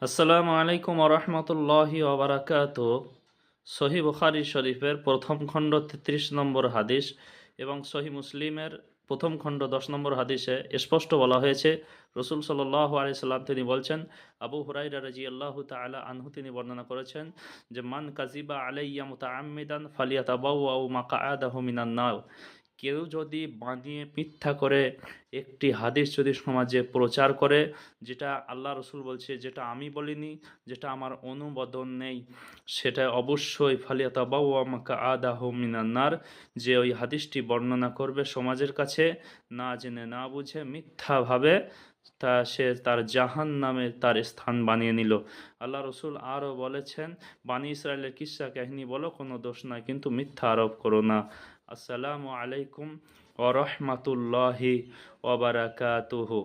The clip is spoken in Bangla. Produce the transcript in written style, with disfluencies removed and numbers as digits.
আসসালামু আলাইকুম ওরহমতুল্লাহি ওবারাকাতু। সহি বুখারী শরীফের প্রথম খণ্ড ৩৩ নম্বর হাদিস এবং সহি মুসলিমের প্রথম খণ্ড ১০ নম্বর হাদিসে স্পষ্ট বলা হয়েছে, রসুল সাল্লাল্লাহু আলাইহি সাল্লাম তিনি বলছেন, আবু হুরায়রা রাদিয়াল্লাহু তাআলা আনহু তিনি বর্ণনা করেছেন যে, মান কাযিবা আলাইয়া মুতাআম্মিদান ফালিয়াতাবাওয়াউ মাকআদাহু মিনান নার। কেউ যদি বানিয়ে মিথ্যা করে একটি হাদিস যদি সমাজে প্রচার করে, যেটা আল্লাহ রসুল বলছে, যেটা আমি বলিনি, যেটা আমার অনুমোদন নেই, সেটা অবশ্যই ফালিয়াতাবাওয়া মাকআদাহু মিনান নার, যে ওই হাদিসটি বর্ণনা করবে সমাজের কাছে না জেনে না বুঝে মিথ্যাভাবে, তা সে তার জাহান নামে তার স্থান বানিয়ে নিল। আল্লাহ রসুল আরও বলেছেন, বানি ইসরায়েলের কিসসা কাহিনী বলো, কোনো দোষ নাই, কিন্তু মিথ্যা আরোপ করো না। আসসালামু আলাইকুম ওয়া রাহমাতুল্লাহি ওয়া বারাকাতুহু।